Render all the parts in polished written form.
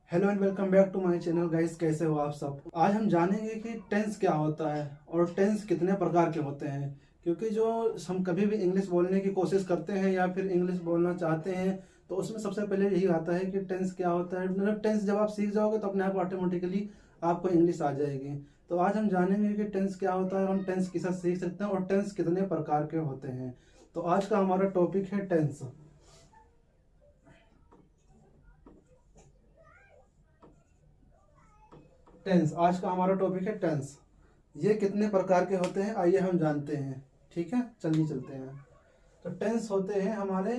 Hello and welcome back to my channel guys. कैसे हो आप सब। आज हम जानेंगे कि टेंस क्या होता है और टेंस कितने प्रकार के होते हैं। क्योंकि जो हम कभी भी इंग्लिश बोलने की कोशिश करते हैं या फिर इंग्लिश बोलना चाहते हैं तो उसमें सबसे पहले यही आता है कि टेंस क्या होता है। मतलब टेंस जब आप सीख जाओगे तो अपने आप ऑटोमेटिकली आपको इंग्लिश आ जाएगी। तो आज हम जानेंगे कि टेंस क्या होता है, हम टेंस किस सीख सकते हैं और टेंस कितने प्रकार के होते हैं। तो आज का हमारा टॉपिक है टेंस। टेंस आज का हमारा टॉपिक है टेंस। ये कितने प्रकार के होते हैं आइए हम जानते हैं। ठीक है, चलिए चलते हैं। तो टेंस होते हैं हमारे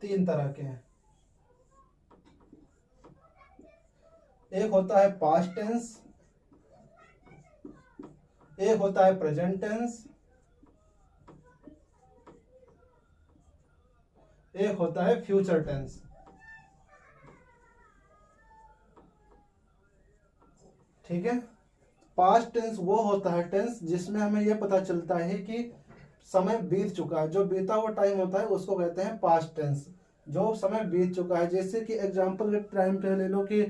तीन तरह के हैं। एक होता है पास्ट टेंस, एक होता है प्रेजेंट टेंस, एक होता है फ्यूचर टेंस। ठीक है, पास्ट टेंस वो होता है टेंस जिसमें हमें यह पता चलता है कि समय बीत चुका है। जो बीता हुआ टाइम होता है उसको कहते हैं पास्ट टेंस। जो समय बीत चुका है, जैसे कि एग्जांपल के टाइम पे ले लो कि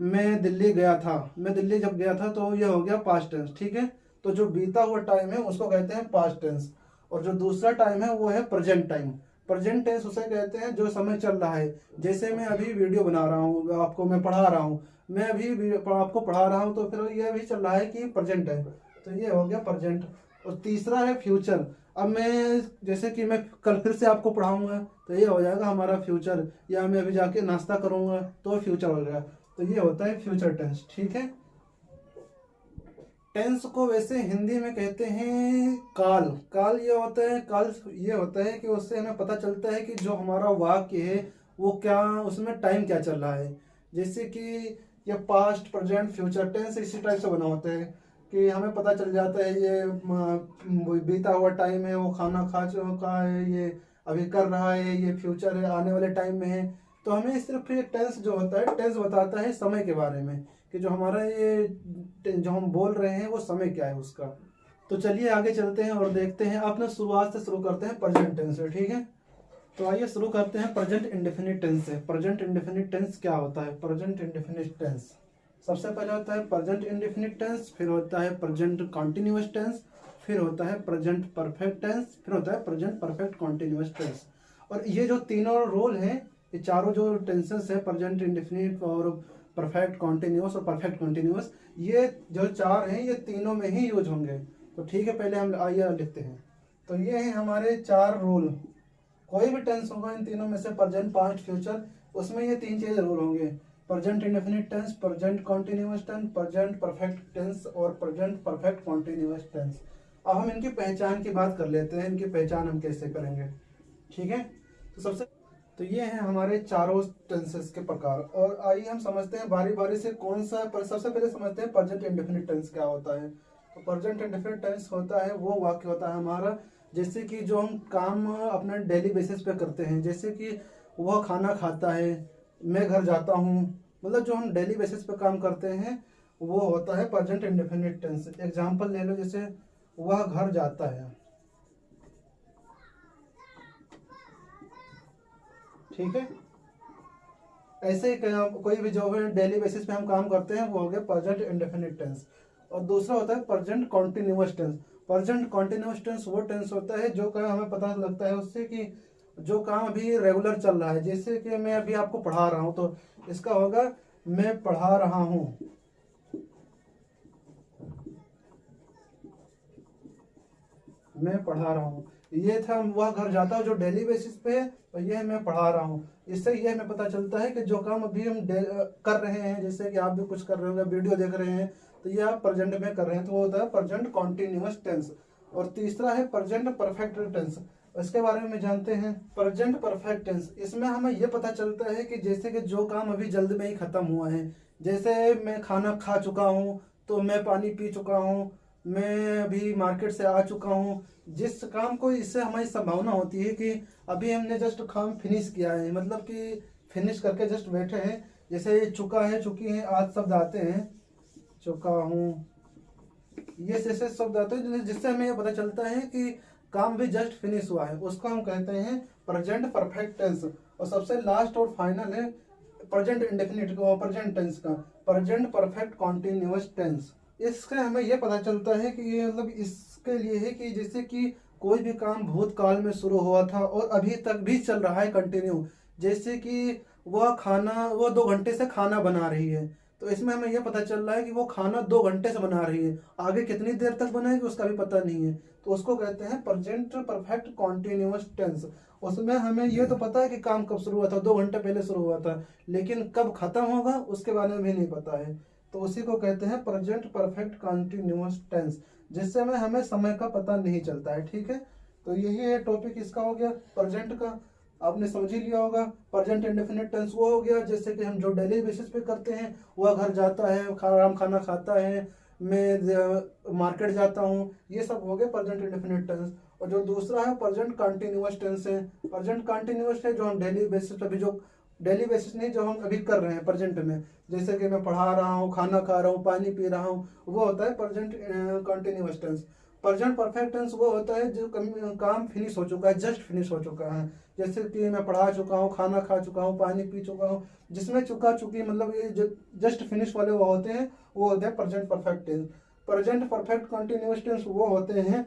मैं दिल्ली गया था। मैं दिल्ली जब गया था तो ये हो गया पास्ट टेंस। ठीक है, तो जो बीता हुआ टाइम है उसको कहते हैं पास्ट टेंस। और जो दूसरा टाइम है वो है प्रेजेंट टाइम। प्रेजेंट टेंस उसे कहते हैं जो समय चल रहा है। जैसे मैं अभी वीडियो बना रहा हूँ, आपको मैं पढ़ा रहा हूँ, मैं अभी आपको पढ़ा रहा हूँ, तो फिर ये अभी चल रहा है कि प्रेजेंट है, तो ये हो गया प्रेजेंट। और तीसरा है फ्यूचर। अब मैं जैसे कि मैं कल फिर से आपको पढ़ाऊंगा तो ये हो जाएगा हमारा फ्यूचर, या मैं अभी जाके नाश्ता करूंगा तो फ्यूचर हो गया। तो ये होता है फ्यूचर टेंस। ठीक है, टेंस को वैसे हिंदी में कहते हैं काल। काल ये होता है, काल ये होता है कि उससे हमें पता चलता है कि जो हमारा वाक्य है वो क्या, उसमें टाइम क्या चल रहा है। जैसे कि ये पास्ट प्रेजेंट फ्यूचर टेंस इसी टाइप से बना होता है कि हमें पता चल जाता है ये बीता हुआ टाइम है, वो खाना खा चुका है, ये अभी कर रहा है, ये फ्यूचर है, आने वाले टाइम में है। तो हमें सिर्फ ये टेंस जो होता है, टेंस बताता है समय के बारे में कि जो हमारा ये जो हम बोल रहे हैं वो समय क्या है उसका। तो चलिए आगे चलते हैं और देखते हैं। अपने शुरुआत से शुरू करते हैं प्रेजेंट टेंस से। ठीक है, तो आइए शुरू करते हैं प्रेजेंट इंडेफिनिट टेंस से। प्रेजेंट इंडेफिनिट टेंस क्या होता है। प्रेजेंट इंडेफिनिट टेंस सबसे पहले होता है प्रेजेंट इंडेफिनिट टेंस, फिर होता है प्रेजेंट कॉन्टिन्यूअस टेंस, फिर होता है प्रेजेंट परफेक्ट टेंस, फिर होता है प्रेजेंट परफेक्ट कॉन्टिन्यूअस टेंस। और ये जो तीनों रोल हैं, ये चारों जो टेंसेस है, प्रेजेंट इंडेफिनिट और परफेक्ट कॉन्टिन्यूअस और परफेक्ट कॉन्टिन्यूअस, ये जो चार हैं ये तीनों में ही यूज होंगे। तो ठीक है, पहले हम आइए लिखते हैं। तो ये हैं हमारे चार रूल। कोई भी टेंस होगा इन तीनों में से, प्रेजेंट पास्ट फ्यूचर, उसमें ये तीन चीज जरूर होंगे। Present indefinite tense, present continuous tense, present perfect tense और प्रेजेंट परफेक्ट कॉन्टिन्यूअस टेंस। अब हम इनकी पहचान की बात कर लेते हैं। इनकी पहचान हम कैसे करेंगे। ठीक है, तो ये हैं हमारे चारों टेंसेस के प्रकार। और आइए हम समझते हैं बारी बारी से कौन सा सबसे पहले समझते हैं प्रेजेंट इंडेफिनिट टेंस क्या होता है। तो प्रेजेंट इंडेफिनिट टेंस होता है वो वाक्य होता है हमारा, जैसे कि जो हम काम अपने डेली बेसिस पे करते हैं। जैसे कि वह खाना खाता है, मैं घर जाता हूँ, मतलब जो हम डेली बेसिस पे काम करते हैं वो होता है प्रेजेंट इंडेफिनिट टेंस। एग्जाम्पल ले लो, जैसे वह घर जाता है। ठीक है, ऐसे ही कोई भी जो है डेली बेसिस पे हम काम करते हैं वो हो गया प्रेजेंट इंडेफिनिट टेंस। और दूसरा होता है present continuous tense. Present continuous tense वो टेंस होता है जो काम हमें पता लगता है उससे कि जो काम अभी रेगुलर चल रहा है। जैसे कि मैं अभी आपको पढ़ा रहा हूँ तो इसका होगा मैं पढ़ा रहा हूँ। मैं पढ़ा रहा हूँ। ये था वह घर जाता हूँ जो डेली बेसिस पे है, और ये मैं पढ़ा रहा हूँ। इससे ये हमें पता चलता है कि जो काम अभी हम कर रहे हैं, जैसे कि आप भी कुछ कर रहे होंगे, वीडियो देख रहे हैं, तो ये आप प्रेजेंट में कर रहे हैं, तो वो होता है प्रेजेंट कॉन्टिन्यूअस टेंस। और तीसरा है प्रेजेंट परफेक्ट टेंस। इसके बारे में जानते हैं। प्रेजेंट परफेक्ट टेंस, इसमें हमें यह पता चलता है कि जैसे कि जो काम अभी जल्द में ही खत्म हुआ है, जैसे मैं खाना खा चुका हूँ, तो मैं पानी पी चुका हूँ, मैं अभी मार्केट से आ चुका हूँ। जिस काम को, इससे हमारी संभावना होती है कि अभी हमने जस्ट काम फिनिश किया है, मतलब कि फिनिश करके जस्ट बैठे हैं। जैसे चुका है, चुकी है, आज शब्द आते हैं, चुका हूँ, ये जैसे शब्द आते हैं जिससे हमें ये पता चलता है कि काम भी जस्ट फिनिश हुआ है, उसको हम कहते हैं प्रेजेंट परफेक्ट टेंस। और सबसे लास्ट और फाइनल है प्रेजेंट इंडेफिनिट का, प्रेजेंट टेंस का, प्रेजेंट परफेक्ट कॉन्टिन्यूअस टेंस। इससे हमें यह पता चलता है कि ये मतलब इसके लिए है कि जैसे कि कोई भी काम भूतकाल में शुरू हुआ था और अभी तक भी चल रहा है कंटिन्यू। जैसे कि वो 2 घंटे से खाना बना रही है, तो इसमें हमें यह पता चल रहा है कि वो खाना 2 घंटे से बना रही है, आगे कितनी देर तक बनाएगी उसका भी पता नहीं है। तो उसको कहते हैं प्रेजेंट परफेक्ट कॉन्टिन्यूअस टेंस। उसमें हमें ये तो पता है कि काम कब शुरू हुआ था, 2 घंटे पहले शुरू हुआ था, लेकिन कब खत्म होगा उसके बारे में भी नहीं पता है। तो उसी को कहते हैं प्रेजेंट परफेक्ट कॉन्टिन्यूअस टेंस, जिससे हमें समय का पता नहीं चलता है। ठीक है, तो यही है टॉपिक इसका हो गया प्रेजेंट का, आपने समझ ही लिया होगा। प्रेजेंट इंडेफिनिट टेंस वो हो गया जैसे कि हम जो डेली बेसिस पे करते हैं, वह घर जाता है, आराम खाना खाता है, मैं मार्केट जाता हूँ, ये सब हो गया प्रेजेंट इंडेफिनिट टेंस। और जो दूसरा है प्रेजेंट कंटिन्यूअस टेंस है। प्रेजेंट कंटिन्यूअस है जो हम डेली बेसिस पे, जो डेली बेसिस नहीं, जो हम अभी कर रहे हैं प्रेजेंट में, जैसे कि मैं पढ़ा रहा हूँ, खाना खा रहा हूँ, पानी पी रहा हूँ, वो होता है present continuous tense. Present perfect tense वो होता है जो काम फिनिश हो चुका है, जस्ट फिनिश हो चुका है। जैसे कि मैं पढ़ा चुका हूँ, खाना खा चुका हूँ, पानी पी चुका हूँ, जिसमें चुका चुकी मतलब ये जो जस्ट फिनिश वाले वो होते हैं, वो होते हैं present perfect tense. Present perfect continuous tense वो होते हैं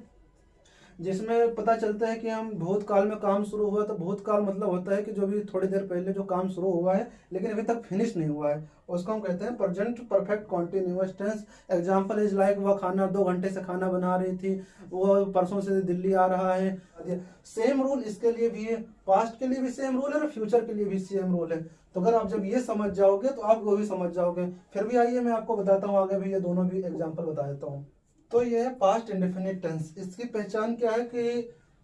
जिसमें पता चलता है कि हम भूतकाल में काम शुरू हुआ, तो भूतकाल मतलब होता है कि जो भी थोड़ी देर पहले जो काम शुरू हुआ है लेकिन अभी तक फिनिश नहीं हुआ है, उसको हम कहते हैं present perfect continuous tense. Example is like वह खाना 2 घंटे से खाना बना रही थी, वो परसों से दिल्ली आ रहा है। सेम रूल इसके लिए भी है, पास्ट के लिए भी सेम रूल है और फ्यूचर के लिए भी सेम रूल है। तो अगर आप जब ये समझ जाओगे तो आप वो भी समझ जाओगे। फिर भी आइए मैं आपको बताता हूँ आगे भी, ये दोनों भी एग्जाम्पल बता देता हूँ। तो ये है पास्ट इंडेफिनिट टेंस। इसकी पहचान क्या है कि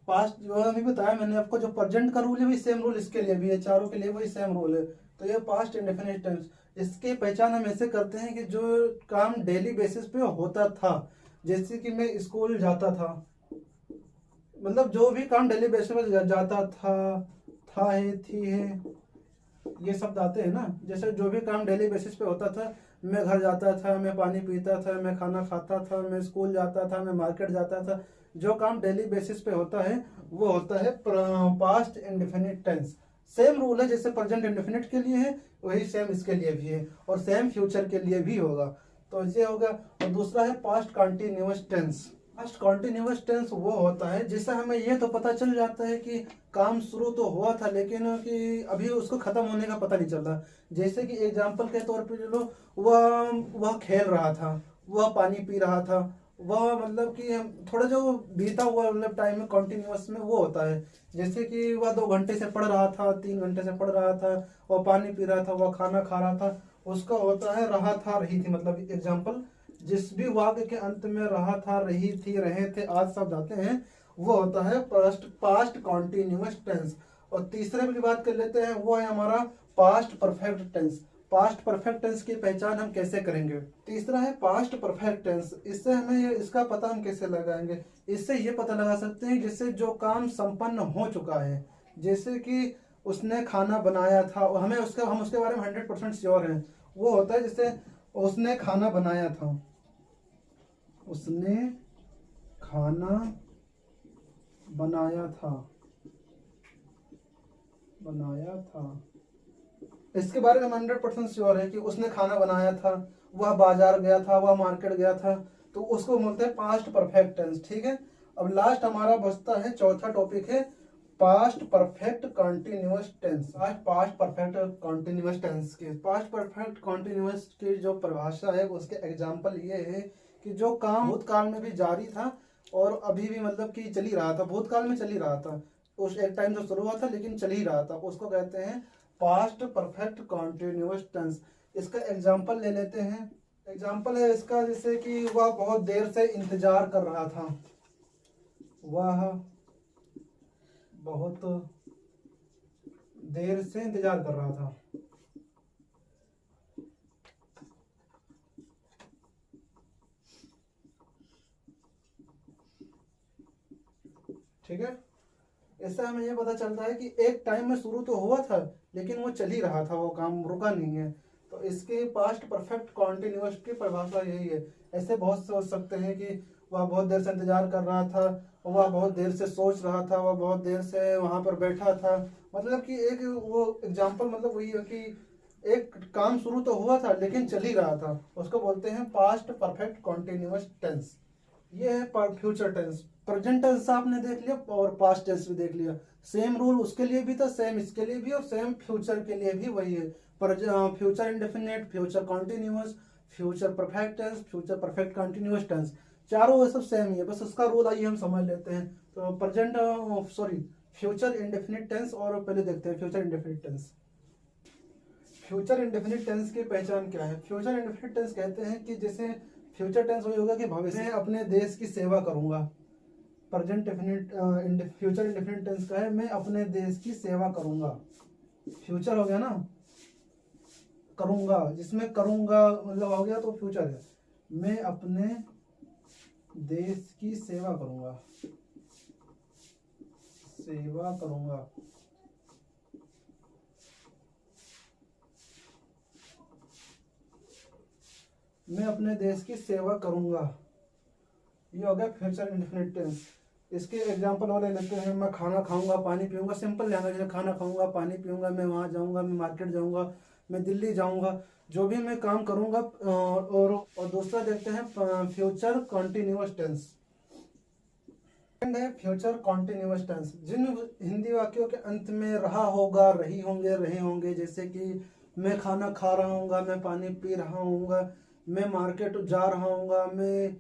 पास्ट जो अभी बताया मैंने आपको, जो प्रेजेंट का रूल है वही सेम रूल इसके लिए भी है, चारों के लिए वही सेम रूल है। तो ये पास्ट इंडेफिनिट टेंस, इसकी पहचान हम ऐसे करते हैं कि जो काम डेली बेसिस पे होता था, जैसे कि मैं स्कूल जाता था, मतलब जो भी काम डेली बेसिस पे जाता था है, थी है, ये शब्द आते हैं ना। जैसे जो भी काम डेली बेसिस पे होता था, मैं घर जाता था, मैं पानी पीता था, मैं खाना खाता था, मैं स्कूल जाता था, मैं मार्केट जाता था, जो काम डेली बेसिस पे होता है वो होता है past indefinite tense. Same rule है जैसे प्रेजेंट इंडेफिनिट के लिए है, वही सेम इसके लिए भी है और सेम फ्यूचर के लिए भी होगा। तो ये होगा। और दूसरा है past continuous tense. Past continuous tense वो होता है जिससे हमें ये तो पता चल जाता है कि काम शुरू तो हुआ था लेकिन कि अभी उसको खत्म होने का पता नहीं चल रहा। जैसे कि एग्जाम्पल के तौर पे चलो, वह खेल रहा था, वह पानी पी रहा था, वह मतलब कि थोड़ा जो बीता हुआ मतलब टाइम में कॉन्टिन्यूअस में वो होता है। जैसे कि वह 2 घंटे से पढ़ रहा था, 3 घंटे से पढ़ रहा था, वह पानी पी रहा था, वह खाना खा रहा था, उसका होता है रहा था रही थी। मतलब एग्जाम्पल, जिस भी वाक्य के अंत में रहा था, रही थी, रहे थे आज शब्द आते हैं, वो होता है पास्ट कॉन्टिन्यूअस टेंस। और तीसरे की बात कर लेते हैं, वो है हमारा past perfect tense. Past perfect tense की पहचान हम कैसे करेंगे? तीसरा है पास्ट परफेक्ट टेंस। इससे हमें इसका पता हम कैसे लगाएंगे? इससे ये पता लगा सकते हैं जिससे जो काम संपन्न हो चुका है, जैसे कि उसने खाना बनाया था, हमें उसका हम उसके बारे में 100% श्योर हैं, वो होता है जैसे उसने खाना बनाया था, उसने खाना बनाया था, इसके बारे में 100% श्योर है कि उसने खाना बनाया था, वह बाजार गया था, वह मार्केट गया था, तो उसको बोलते हैं पास्ट परफेक्ट टेंस। ठीक है, अब लास्ट हमारा बचता है, चौथा टॉपिक है past perfect continuous tense. Past perfect continuous tense के पास्ट परफेक्ट कॉन्टिन्यूअस की जो परिभाषा है उसके एग्जाम्पल ये है कि जो काम भूतकाल में भी जारी था और अभी भी मतलब कि चल ही रहा था, भूतकाल में चल ही रहा था, उस एक टाइम जो शुरू हुआ था लेकिन चल ही रहा था, उसको कहते हैं पास्ट परफेक्ट कॉन्टिन्यूअस टेंस। इसका एग्जाम्पल ले लेते हैं। एग्जाम्पल है इसका जैसे कि वह बहुत देर से इंतजार कर रहा था, वह बहुत देर से इंतजार कर रहा था। ठीक है, इससे हमें यह पता चलता है कि एक टाइम में शुरू तो हुआ था लेकिन वो चल ही रहा था, वो काम रुका नहीं है। तो इसके पास्ट परफेक्ट कॉन्टिन्यूअस की परिभाषा यही है। ऐसे बहुत सोच सकते हैं कि वह बहुत देर से इंतजार कर रहा था, वह बहुत देर से सोच रहा था, वह बहुत देर से वहां पर बैठा था। मतलब कि एक वो एग्जाम्पल मतलब वही है कि एक काम शुरू तो हुआ था लेकिन चल ही रहा था, उसको बोलते हैं पास्ट परफेक्ट कॉन्टिन्यूअस टेंस। ये है फ्यूचर टेंस। प्रेजेंट टेंस आपने देख लिया और पास्ट टेंस भी देख लिया। सेम रूल उसके लिए भी था, सेम इसके लिए भी, और सेम फ्यूचर के लिए भी वही है। Future indefinite, future continuous, future perfect tense, future perfect continuous tense, चारों वो सब सेम ही है। बस उसका रूल आइए हम समझ लेते हैं। तो फ्यूचर इंडेफिनिट टेंस, और पहले देखते हैं future indefinite tense. Future indefinite tense की पहचान क्या है? फ्यूचर इंडेफिनिट टेंस कहते हैं कि जैसे फ्यूचर टेंस वही होगा कि भविष्य में अपने देश की सेवा करूंगा। Present definite future indefinite tense का है मैं अपने देश की सेवा करूंगा। फ्यूचर हो गया ना, करूंगा, जिसमें करूंगा मतलब हो गया तो फ्यूचर है। मैं अपने देश की सेवा करूंगा, सेवा करूंगा। मैं अपने देश की सेवा करूंगा, ये हो गया फ्यूचर इंडेफिनिट टेंस। इसके एग्जांपल वाले लेते हैं। मैं खाना खाऊंगा, पानी पीऊंगा, सिंपल लैंग्वेज है। खाना खाऊंगा, पानी पीऊंगा, मैं वहां जाऊंगा, मैं मार्केट जाऊंगा, मैं दिल्ली जाऊंगा, जो भी मैं काम करूंगा। और दूसरा देखते हैं फ्यूचर कॉन्टिन्यूअस टेंस। है फ्यूचर कॉन्टिन्यूअस टेंस, जिन हिंदी वाक्यों के अंत में रहा होगा, रही होंगे, रहे होंगे, जैसे कि मैं खाना खा रहा हूँगा, मैं पानी पी रहा हूँगा, मैं मार्केट जा रहा हूँगा, मैं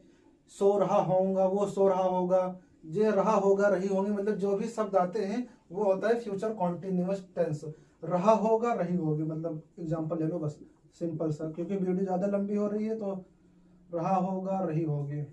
सो रहा होऊंगा, वो सो रहा होगा, ये रहा होगा, रही होंगी, मतलब जो भी शब्द आते हैं वो होता है फ्यूचर कॉन्टिन्यूअस टेंस। रहा होगा, रही होगी, मतलब एग्जांपल ले लो बस, सिंपल सा, क्योंकि वीडियो ज़्यादा लंबी हो रही है तो रहा होगा, रही होगी।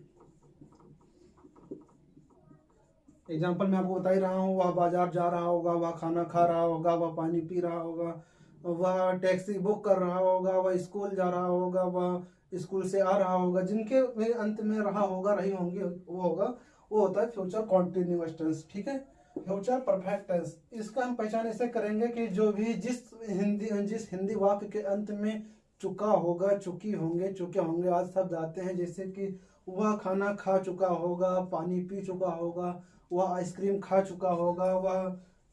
एग्जाम्पल मैं आपको बता ही रहा हूँ। वह बाजार जा रहा होगा, वह खाना खा रहा होगा, वह पानी पी रहा होगा, वह टैक्सी बुक कर रहा होगा, वह स्कूल जा रहा होगा, वह स्कूल से आ रहा होगा, जिनके अंत में रहा होगा, रही होंगी, वो होगा, वो होता है फ्यूचर कॉन्टिन्यूअस टेंस। ठीक है। फ्यूचर परफेक्ट टेंस, इसका हम पहचान ऐसे करेंगे कि जो भी जिस हिंदी वाक्य के अंत में चुका होगा, चुकी होंगे, चुके होंगे आज शब्द आते हैं, जैसे कि वह खाना खा चुका होगा, पानी पी चुका होगा, वह आइसक्रीम खा चुका होगा, वह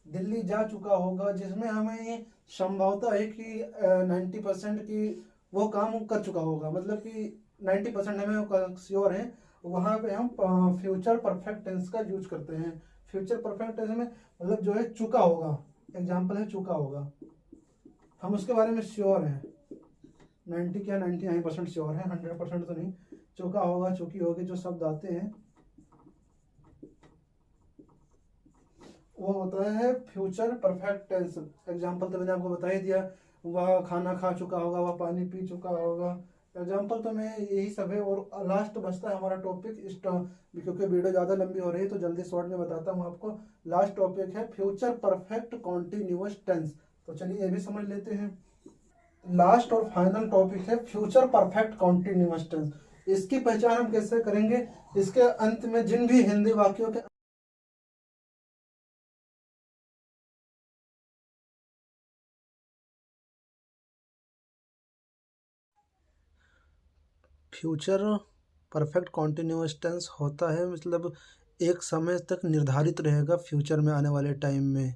दिल्ली जा चुका होगा, जिसमें हमें ये संभवता है कि 90% की वो काम कर चुका होगा, मतलब कि 90% हमें श्योर है। वहाँ पे हम फ्यूचर परफेक्ट टेंस का यूज करते हैं। फ्यूचर परफेक्ट टेंस में मतलब जो है चुका होगा, एग्जाम्पल है चुका होगा, हम उसके बारे में श्योर हैं। 90 क्या 99% श्योर है, 100% तो नहीं। चुका होगा, चुकी होगी, जो शब्द आते हैं वो होता है फ्यूचर परफेक्ट टेंस। एग्जाम्पल तो मैंने आपको बता ही दिया। वह खाना खा चुका होगा, वह पानी पी चुका होगा। एग्जाम्पल तो मैं यही सब है। और लास्ट बचता है हमारा टॉपिक क्योंकि वीडियो ज़्यादा लंबी हो रही है तो जल्दी शॉर्ट में बताता हूँ आपको। लास्ट टॉपिक है फ्यूचर परफेक्ट कॉन्टिन्यूअस टेंस। तो चलिए ये भी समझ लेते हैं। लास्ट और फाइनल टॉपिक है फ्यूचर परफेक्ट कॉन्टिन्यूअस टेंस। इसकी पहचान हम कैसे करेंगे? इसके अंत में जिन भी हिंदी वाक्यों के फ्यूचर परफेक्ट कॉन्टिन्यूअस टेंस होता है, मतलब एक समय तक निर्धारित रहेगा फ्यूचर में आने वाले टाइम में,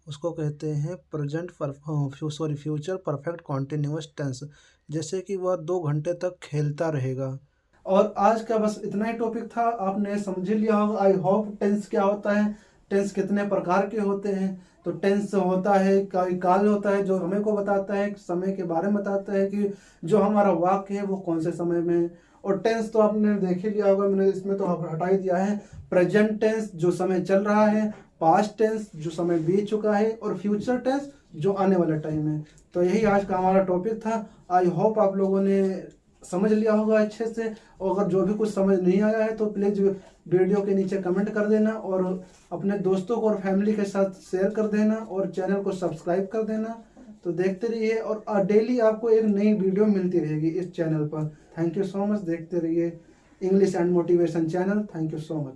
उसको कहते हैं फ्यूचर परफेक्ट कॉन्टिन्यूअस टेंस। जैसे कि वह 2 घंटे तक खेलता रहेगा। और आज का बस इतना ही टॉपिक था, आपने समझ लिया होगा आई होप। टेंस क्या होता है, टेंस कितने प्रकार के होते हैं। तो टेंस होता है काल होता है जो हमें को बताता है, समय के बारे में बताता है कि जो हमारा वाक्य है वो कौन से समय में है। और टेंस तो आपने देख ही लिया होगा, मैंने इसमें तो हटा ही दिया है। प्रेजेंट टेंस जो समय चल रहा है, पास्ट टेंस जो समय बीत चुका है, और फ्यूचर टेंस जो आने वाला टाइम है। तो यही आज का हमारा टॉपिक था। आई होप आप लोगों ने समझ लिया होगा अच्छे से। और अगर जो भी कुछ समझ नहीं आया है तो प्लीज़ वीडियो के नीचे कमेंट कर देना, और अपने दोस्तों को और फैमिली के साथ शेयर कर देना, और चैनल को सब्सक्राइब कर देना। तो देखते रहिए, और डेली आपको एक नई वीडियो मिलती रहेगी इस चैनल पर। Thank you so much. देखते रहिए English and motivation channel. Thank you so much.